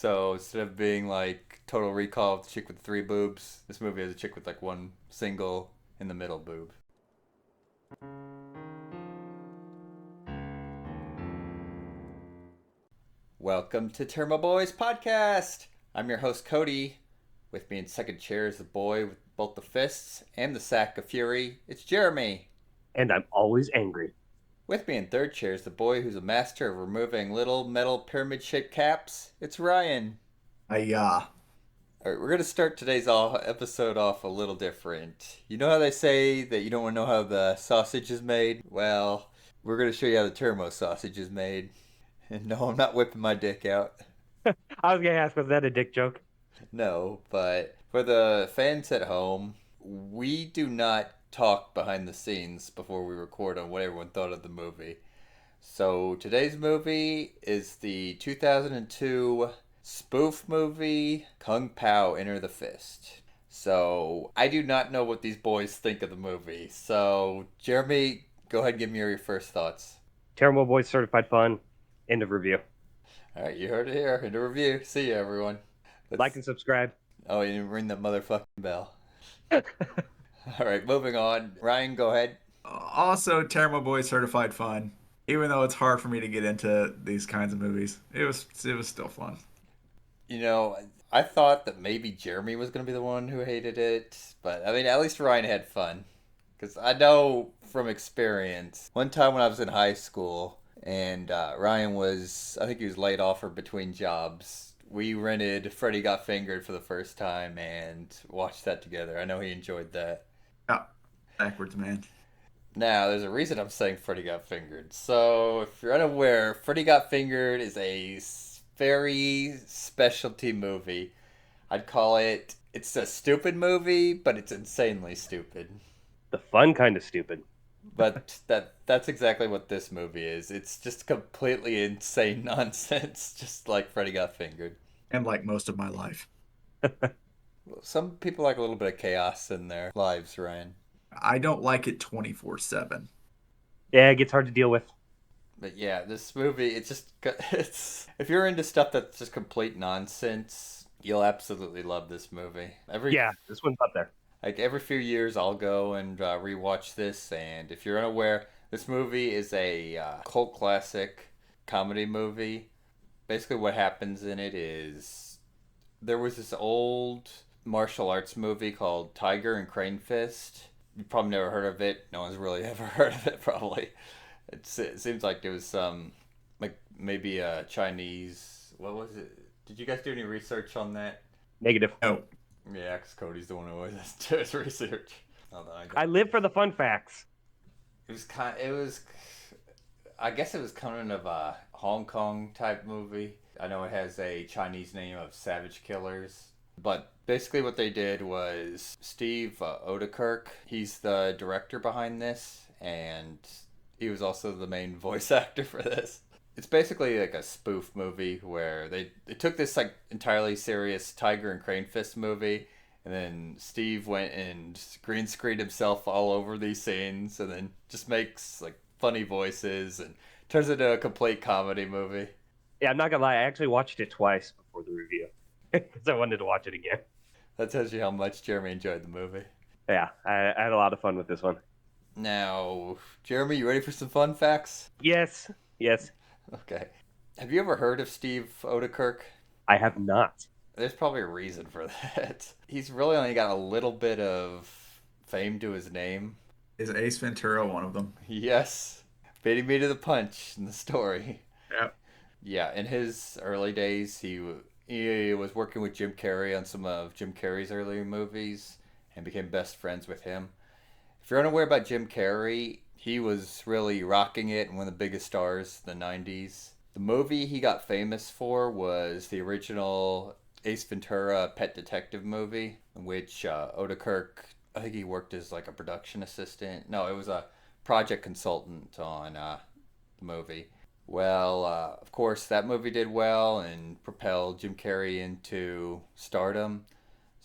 So instead of being like Total Recall with the chick with three boobs, this movie has a chick with like one single in the middle boob. Welcome to Termo Boys Podcast. I'm your host Cody. With me in second chair is the boy with both the fists and the sack of fury. It's Jeremy. And I'm always angry. With me in third chair is the boy who's a master of removing little metal pyramid-shaped caps. It's Ryan. Yeah. All right, we're gonna start today's episode off a little different. You know how they say that you don't want to know how the sausage is made? Well, we're gonna show you how the Termo sausage is made. And no, I'm not whipping my dick out. I was gonna ask, was that a dick joke? No, but for the fans at home, we do not talk behind the scenes before we record on what everyone thought of the movie. So today's movie is the 2002 spoof movie Kung Pow Enter the Fist. So I do not know what these boys think of the movie. So Jeremy, go ahead and give me your first thoughts. Terrible Boys Certified Fun. End of review. All right, you heard it here in the review. See you, everyone. Like and subscribe. Oh, you didn't ring that motherfucking bell. All right, moving on. Ryan, go ahead. Also, Tairimo Boy Certified Fun. Even though it's hard for me to get into these kinds of movies, it was still fun. You know, I thought that maybe Jeremy was going to be the one who hated it, but I mean, at least Ryan had fun. Because I know from experience, one time when I was in high school and Ryan was, I think he was laid off or between jobs, we rented Freddy Got Fingered for the first time and watched that together. I know he enjoyed that. Yeah, backwards, man. Now, there's a reason I'm saying Freddy Got Fingered. So, if you're unaware, Freddy Got Fingered is a very specialty movie. I'd call it, it's a stupid movie, but it's insanely stupid. The fun kind of stupid. But that's exactly what this movie is. It's just completely insane nonsense, just like Freddy Got Fingered. And like most of my life. Some people like a little bit of chaos in their lives, Ryan. I don't like it 24/7. Yeah, it gets hard to deal with. But yeah, this movie, it's if you're into stuff that's just complete nonsense, you'll absolutely love this movie. Yeah, this one's up there. Like every few years, I'll go and rewatch this. And if you're unaware, this movie is a cult classic comedy movie. Basically, what happens in it is there was this old martial arts movie called Tiger and Crane Fist. You probably never heard of it. No one's really ever heard of it, probably. It seems like it was some, like maybe a Chinese. What was it? Did you guys do any research on that? Negative. No. Yeah, because Cody's the one who always has to do his research. Although I live for the fun facts. it was kind. It was. I guess it was kind of a Hong Kong type movie. I know it has a Chinese name of Savage Killers. But basically, what they did was Steve Odekirk. He's the director behind this, and he was also the main voice actor for this. It's basically like a spoof movie where they took this like entirely serious Tiger and Crane Fist movie, and then Steve went and green screened himself all over these scenes, and then just makes like funny voices and turns it into a complete comedy movie. Yeah, I'm not gonna lie, I actually watched it twice before the review. Because I wanted to watch it again. That tells you how much Jeremy enjoyed the movie. Yeah, I had a lot of fun with this one. Now, Jeremy, you ready for some fun facts? Yes. Okay. Have you ever heard of Steve Odekirk? I have not. There's probably a reason for that. He's really only got a little bit of fame to his name. Is Ace Ventura one of them? Yes. Beating me to the punch in the story. Yeah. Yeah, in his early days, he was working with Jim Carrey on some of Jim Carrey's earlier movies and became best friends with him. If you're unaware about Jim Carrey, he was really rocking it and one of the biggest stars in the 90s. The movie he got famous for was the original Ace Ventura Pet Detective movie, in which Odekirk, I think he worked as like a production assistant. No, it was a project consultant on the movie. Well, of course, that movie did well and propelled Jim Carrey into stardom.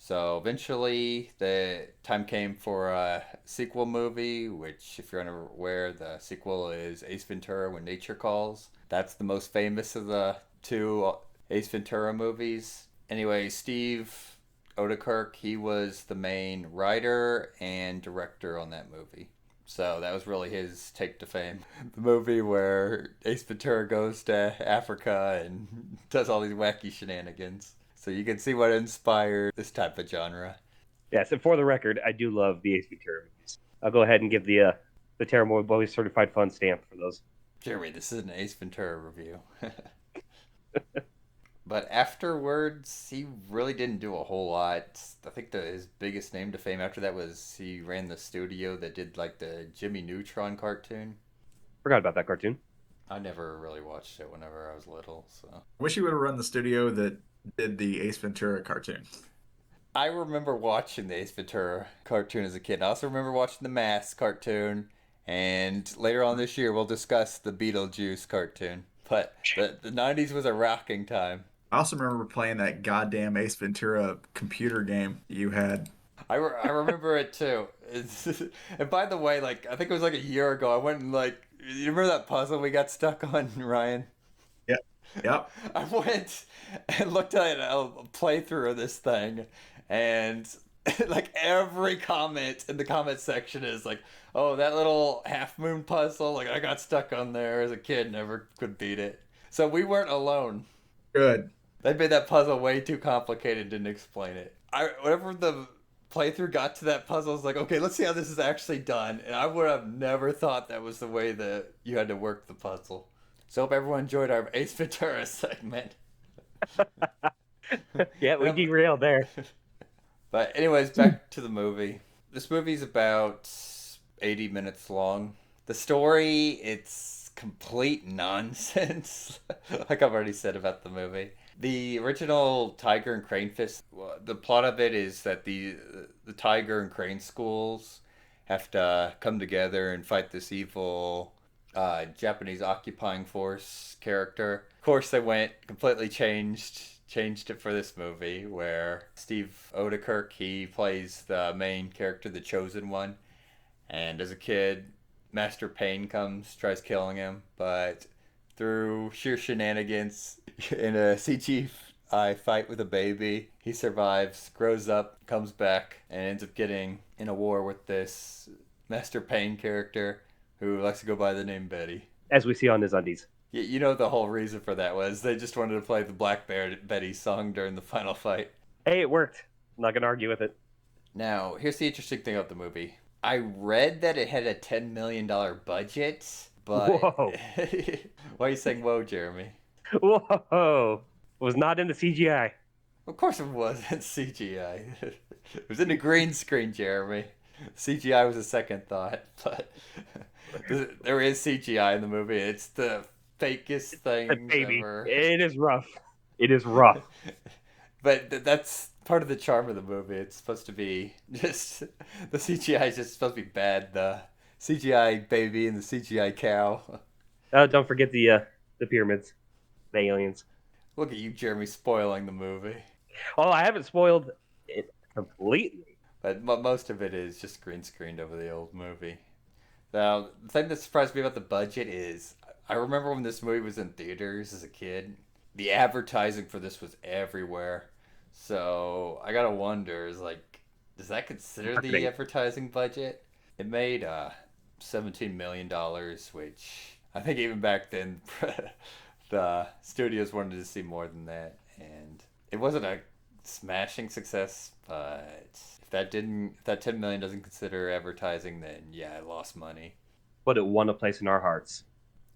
So eventually, the time came for a sequel movie, which, if you're unaware, the sequel is Ace Ventura: When Nature Calls. That's the most famous of the two Ace Ventura movies. Anyway, Steve Odekirk, he was the main writer and director on that movie. So that was really his take to fame. The movie where Ace Ventura goes to Africa and does all these wacky shenanigans. So you can see what inspired this type of genre. Yes, and for the record, I do love the Ace Ventura movies. I'll go ahead and give the Tairimo Boys Certified Fun stamp for those. Jeremy, this is an Ace Ventura review. But afterwards, he really didn't do a whole lot. I think his biggest name to fame after that was he ran the studio that did like the Jimmy Neutron cartoon. Forgot about that cartoon. I never really watched it whenever I was little, so. I wish he would have run the studio that did the Ace Ventura cartoon. I remember watching the Ace Ventura cartoon as a kid. I also remember watching the Mask cartoon, and later on this year we'll discuss the Beetlejuice cartoon. But the 90s was a rocking time. I also remember playing that goddamn Ace Ventura computer game you had. I remember it too. And by the way, like I think it was like a year ago, I went and like, you remember that puzzle we got stuck on, Ryan? Yep. Yep. I went and looked at a playthrough of this thing, and like every comment in the comment section is like, oh, that little half moon puzzle, like I got stuck on there as a kid, never could beat it. So we weren't alone. Good. They made that puzzle way too complicated, didn't explain it. Whenever the playthrough got to that puzzle, I was like, okay, let's see how this is actually done. And I would have never thought that was the way that you had to work the puzzle. So hope everyone enjoyed our Ace Ventura segment. Yeah, we derailed there. But anyways, back to the movie. This movie's about 80 minutes long. The story, it's complete nonsense, like I've already said about the movie. The original Tiger and Crane Fist, the plot of it is that the Tiger and Crane schools have to come together and fight this evil Japanese occupying force character. Of course, they went completely changed it for this movie, where Steve Odekirk, he plays the main character, the Chosen One, and as a kid, Master Pain comes, tries killing him, but through sheer shenanigans in a CGI fight with a baby, he survives, grows up, comes back, and ends up getting in a war with this Master Pain character who likes to go by the name Betty. As we see on his undies. You know the whole reason for that was they just wanted to play the Black Betty song during the final fight. Hey, it worked. I'm not going to argue with it. Now, here's the interesting thing about the movie. I read that it had a $10 million budget, but... Whoa. Why are you saying whoa, Jeremy? Whoa. It was not in the CGI. Of course it wasn't CGI. It was in the green screen, Jeremy. CGI was a second thought, but there is CGI in the movie. It's the fakest thing Baby. ever. It is rough. It is rough. But that's part of the charm of the movie. It's supposed to be just... The CGI is just supposed to be bad. The CGI baby and the CGI cow. Don't forget the pyramids. The aliens. Look at you, Jeremy, spoiling the movie. Oh, I haven't spoiled it completely. But most of it is just green screened over the old movie. Now, the thing that surprised me about the budget is, I remember when this movie was in theaters as a kid, the advertising for this was everywhere. So, I gotta wonder, does that consider the advertising budget? It made $17 million, which I think even back then, the studios wanted to see more than that. And it wasn't a smashing success, but... If that $10 million doesn't consider advertising, then yeah, it lost money. But it won a place in our hearts.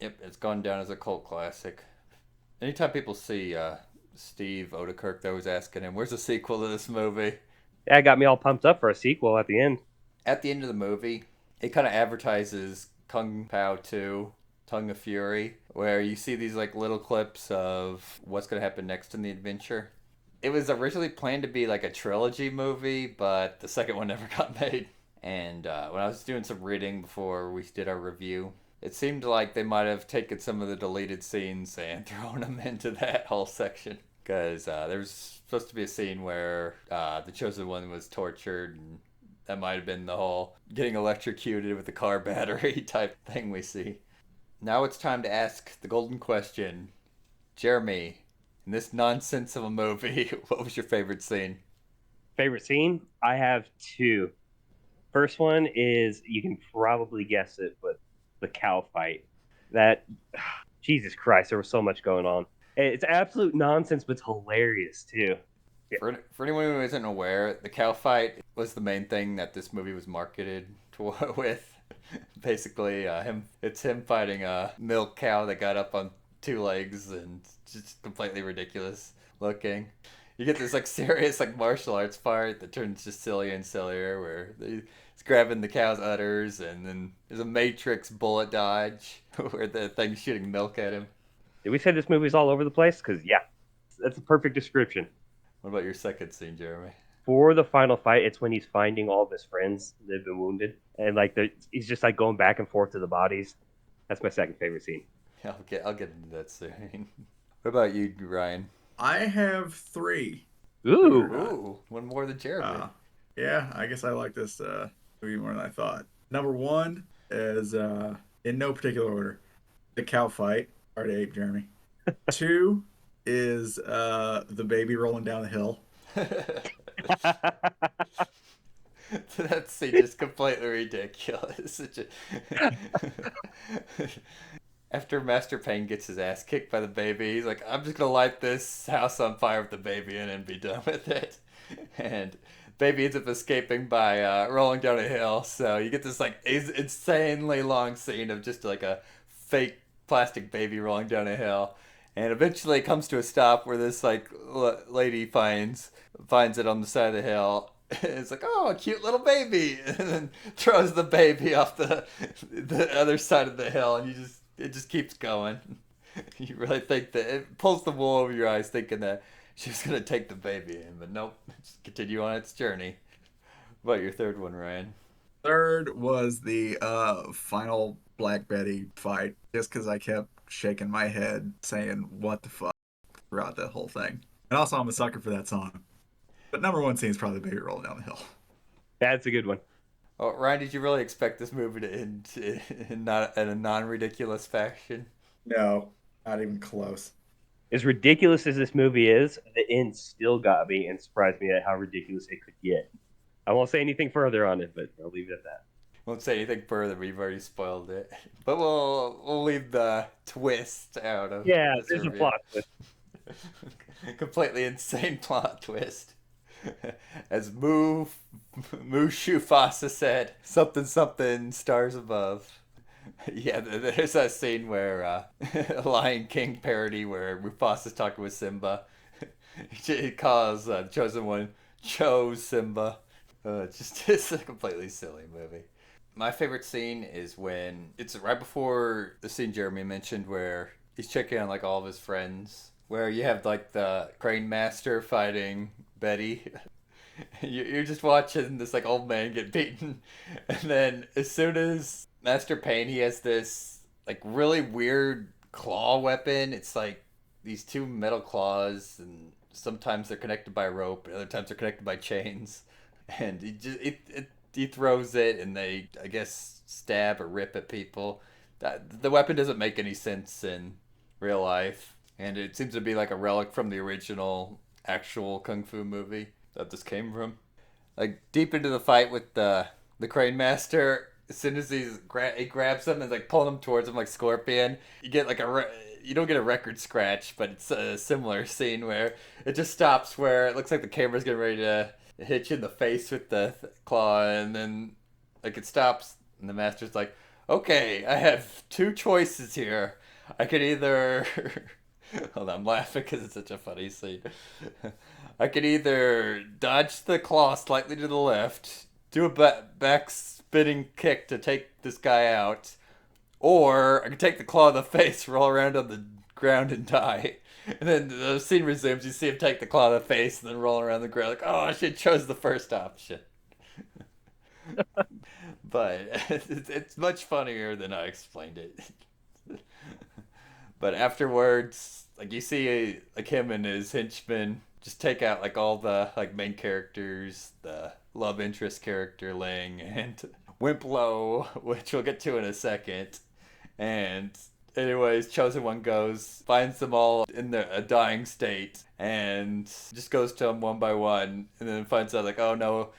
Yep, it's gone down as a cult classic. Anytime people see Steve Odekirk, they're always asking him, where's the sequel to this movie? Yeah, it got me all pumped up for a sequel at the end. At the end of the movie, it kind of advertises Kung Pow 2, Tongue of Fury, where you see these like little clips of what's going to happen next in the adventure. It was originally planned to be like a trilogy movie, but the second one never got made. And when I was doing some reading before we did our review, it seemed like they might have taken some of the deleted scenes and thrown them into that whole section. Because there was supposed to be a scene where the Chosen One was tortured, and that might have been the whole getting electrocuted with the car battery type thing we see. Now it's time to ask the golden question. Jeremy, In this nonsense of a movie, what was your favorite scene? Favorite scene? I have two. First one is you can probably guess it, but the cow fight. That Jesus Christ, there was so much going on. It's absolute nonsense, but it's hilarious too. Yeah. For anyone who isn't aware, the cow fight was the main thing that this movie was marketed with. Basically, it's him fighting a milk cow that got up on two legs and just completely ridiculous looking. You get this like serious like martial arts part that turns just sillier and sillier, where he's grabbing the cow's udders, and then there's a Matrix bullet dodge where the thing's shooting milk at him. Did we say this movie's all over the place? Because yeah, that's a perfect description. What about your second scene, Jeremy? For the final fight, it's when he's finding all of his friends that have been wounded, and like he's just like going back and forth to the bodies. That's my second favorite scene. Yeah, I'll get into that soon. What about you, Ryan? I have three. Ooh, Ooh, one more than Jeremy. Yeah, I guess I like this movie more than I thought. Number one is, in no particular order, the cow fight. Already ate Jeremy. Two is the baby rolling down the hill. That scene is completely ridiculous. After Master Payne gets his ass kicked by the baby, he's like, I'm just gonna light this house on fire with the baby in and be done with it. And baby ends up escaping by rolling down a hill. So you get this like insanely long scene of just like a fake plastic baby rolling down a hill. And eventually it comes to a stop where this like lady finds it on the side of the hill. It's like, oh, a cute little baby, and then throws the baby off the other side of the hill, and it just keeps going. You really think that it pulls the wool over your eyes, thinking that she was gonna take the baby in, but nope, just continue on its journey. What about your third one, Ryan? Third was the final Black Betty fight, just because I kept shaking my head saying, what the fuck, throughout that whole thing. And also, I'm a sucker for that song. But number one scene is probably the baby rolling down the hill. that's a good one. Oh, Ryan, did you really expect this movie to end in a non-ridiculous fashion? No, not even close. As ridiculous as this movie is, the end still got me and surprised me at how ridiculous it could get. I won't say anything further on it, but I'll leave it at that. Won't say anything further. We've already spoiled it, but we'll leave the twist out of Yeah, this there's a review. plot twist. Completely insane plot twist. As Mushu Fasa said, something something stars above. Yeah, there's that scene where a Lion King parody where Mufasa's talking with Simba. He calls Chosen One chose Simba. It's a completely silly movie. My favorite scene is when it's right before the scene Jeremy mentioned where he's checking on like all of his friends. Where you have like the crane master fighting Betty. You're just watching this like old man get beaten, and then as soon as Master Payne, he has this like really weird claw weapon. It's like these two metal claws, and sometimes they're connected by rope, and other times they're connected by chains. And he throws it, and they I guess stab or rip at people. The weapon doesn't make any sense in real life, and it seems to be like a relic from the original actual kung fu movie that this came from. Like deep into the fight with the crane master, as soon as he grabs him and like pulling him towards him like Scorpion, you get like you don't get a record scratch, but it's a similar scene where it just stops where it looks like the camera's getting ready to hit you in the face with the claw, and then like it stops, and the master's like, "Okay, I have two choices here. I could either." Hold on, I'm laughing because it's such a funny scene. I could either dodge the claw slightly to the left, do a back spinning kick to take this guy out, or I could take the claw in the face, roll around on the ground, and die. And then the scene resumes. You see him take the claw in the face and then roll around the ground. Like, oh, I should chose the first option. But it's much funnier than I explained it. But afterwards, like you see, like him and his henchmen just take out like all the like main characters, the love interest character Ling and Wimplo, which we'll get to in a second, and Anyways, Chosen One goes, finds them all in a dying state, and just goes to them one by one, and then finds out like, oh no,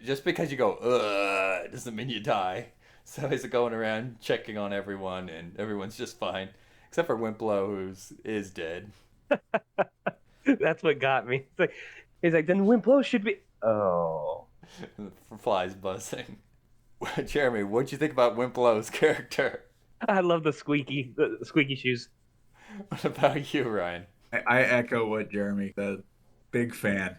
just because you go ugh doesn't mean you die. So he's going around checking on everyone, and everyone's just fine, except for Wimplo, who's dead. That's what got me. He's like, then Wimplo should be. Oh, Flies buzzing. Jeremy, what'd you think about Wimplo's character? I love the squeaky shoes. What about you, Ryan? I echo what Jeremy said. Big fan.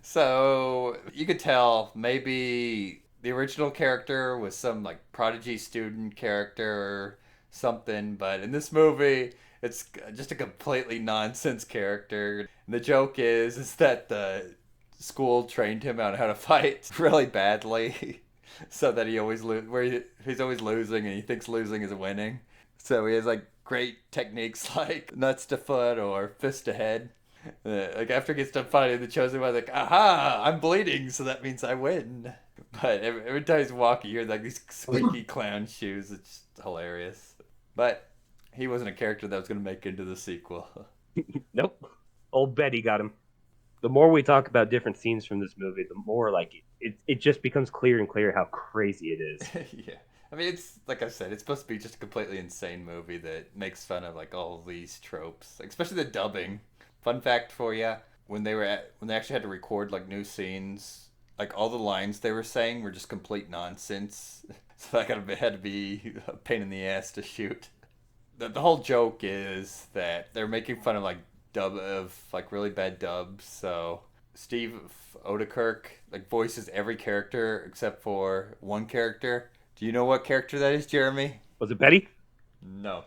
So you could tell maybe the original character was some like prodigy student character or something, but in this movie it's just a completely nonsense character. And the joke is that the school trained him on how to fight really badly, so that he always he's always losing and he thinks losing is winning. So he has like great techniques like nuts to foot or fist to head. Like after he gets done fighting the chosen one, like, aha, I'm bleeding, so that means I win. But every time he's walking, you hear like these squeaky clown shoes. It's hilarious. But he wasn't a character that was going to make it into the sequel. Nope. Old Betty got him. The more we talk about different scenes from this movie, the more like it just becomes clear and clear how crazy it is. Yeah. I mean, it's like I said, it's supposed to be just a completely insane movie that makes fun of like all these tropes, like, especially the dubbing. Fun fact for you: when they actually had to record like new scenes, like all the lines they were saying were just complete nonsense. So that had to be a pain in the ass to shoot. The whole joke is that they're making fun of like really bad dubs. So Steve Odekirk like voices every character except for one character. Do you know what character that is, Jeremy? Was it Betty? No.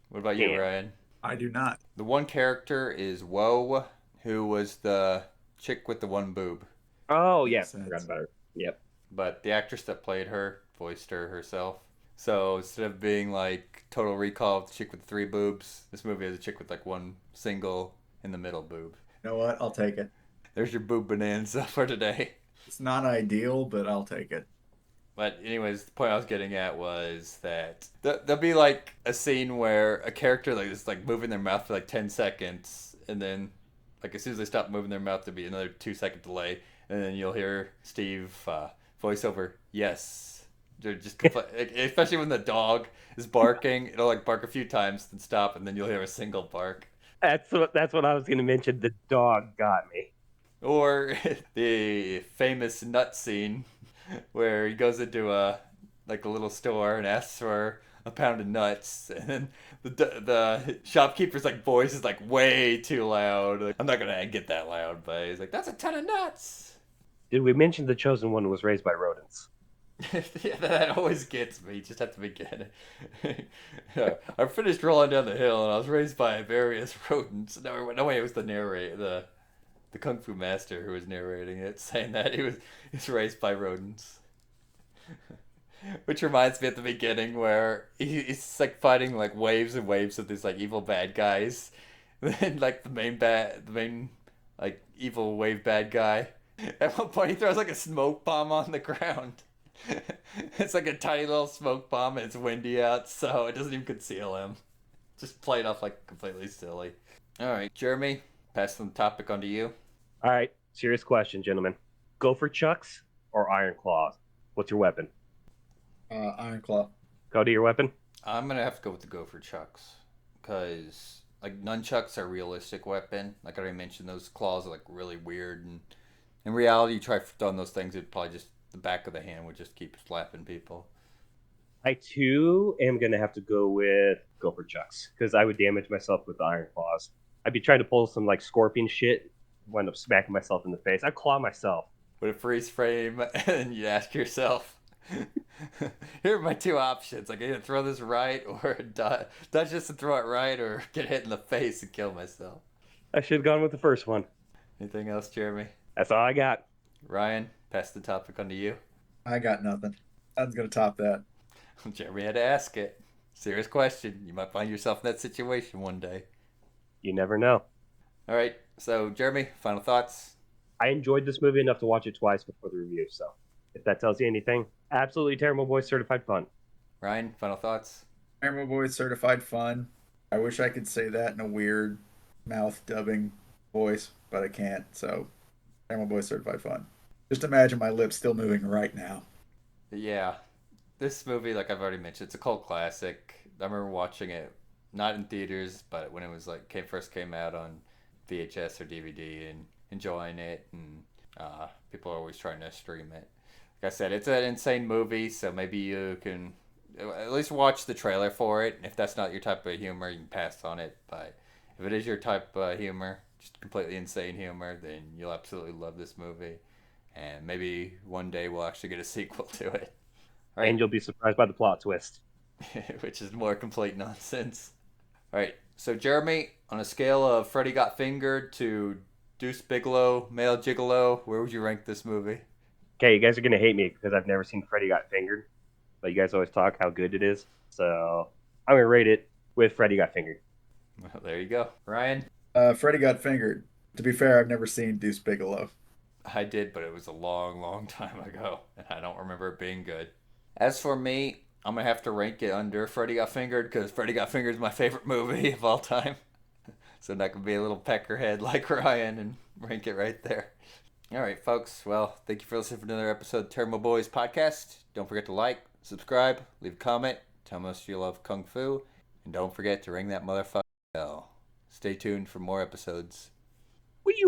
What about you, Damn. Ryan? I do not. The one character is Woe, who was the chick with the one boob. Oh yeah, Makes sense. forgot about her. Yep. But the actress that played her voiced her herself. So instead of being like Total Recall, the chick with three boobs, this movie has a chick with like one single in the middle boob. You know what? I'll take it. There's your boob bonanza for today. It's not ideal, but I'll take it. But anyways, the point I was getting at was that there'll be like a scene where a character like is like moving their mouth for like 10 seconds, and then like as soon as they stop moving their mouth, there'll be another 2 second delay, and then you'll hear Steve voiceover, yes. They're just especially when the dog is barking, it'll like bark a few times, then stop, and then you'll hear a single bark. That's what I was going to mention. The dog got me. Or the famous nut scene where he goes into a little store and asks for a pound of nuts, and then the shopkeeper's like voice is like way too loud. Like, I'm not gonna get that loud, but he's like, "That's a ton of nuts." Did we mention the chosen one was raised by rodents? Yeah, that always gets me, just at the beginning. Yeah, I finished rolling down the hill and I was raised by various rodents. No way, it was the narrator, the Kung Fu master who was narrating it, saying that he's raised by rodents. Which reminds me at the beginning where he's like fighting like waves and waves of these like evil bad guys. Then like the main like evil wave bad guy. At one point he throws like a smoke bomb on the ground. It's like a tiny little smoke bomb and it's windy out, so it doesn't even conceal him. Just play it off like completely silly. Alright, Jeremy, passing the topic on to you. All right, serious question, gentlemen. Gopher chucks or iron claws? What's your weapon? Iron Claw. Cody, your weapon? I'm gonna have to go with the Gopher Chucks. Because, like, nunchucks are a realistic weapon. Like I already mentioned, those claws are, like, really weird. And in reality, you try throwing those things, it'd probably just, the back of the hand would just keep slapping people. I, too, am going to have to go with Gopher chucks. Because I would damage myself with the iron claws. I'd be trying to pull some, like, scorpion shit. Wind up smacking myself in the face. I'd claw myself. With a freeze frame, and you ask yourself, here are my two options. Like, I either throw this right or dodge this and throw it right, or get hit in the face and kill myself. I should have gone with the first one. Anything else, Jeremy? That's all I got. Ryan, pass the topic on to you. I got nothing. Nothing's gonna top that. Jeremy had to ask it. Serious question. You might find yourself in that situation one day. You never know. All right. So, Jeremy, final thoughts? I enjoyed this movie enough to watch it twice before the review, so if that tells you anything, absolutely Tairimo Boys certified fun. Ryan, final thoughts? Tairimo Boy certified fun. I wish I could say that in a weird mouth dubbing voice, but I can't. So Tairimo Boy certified fun. Just imagine my lips still moving right now. Yeah, this movie, like I've already mentioned, it's a cult classic. I remember watching it not in theaters, but when it was like first came out on VHS or DVD and enjoying it, and people are always trying to stream it. Like I said, it's an insane movie, so maybe you can at least watch the trailer for it. If that's not your type of humor, you can pass on it. But if it is your type of humor, just completely insane humor, then you'll absolutely love this movie. And maybe one day we'll actually get a sequel to it. All And right, you'll be surprised by the plot twist. which is more complete nonsense. All right, so Jeremy, on a scale of Freddy Got Fingered to Deuce Bigelow, Male Gigolo, where would you rank this movie? Okay, you guys are gonna hate me because I've never seen Freddy Got Fingered, but you guys always talk how good it is. So I'm gonna rate it with Freddy Got Fingered. Well, there you go. Ryan? Freddy got fingered. To be fair, I've never seen Deuce Bigelow. I did, but it was a long, long time ago, and I don't remember it being good. As for me, I'm gonna have to rank it under Freddy Got Fingered because Freddy Got Fingered is my favorite movie of all time. So that could be a little peckerhead like Ryan and rank it right there. All right, folks. Well, thank you for listening to another episode of Tairimo Boys Podcast. Don't forget to like, subscribe, leave a comment, tell us you love Kung Fu, and don't forget to ring that motherfucking bell. Stay tuned for more episodes. Wee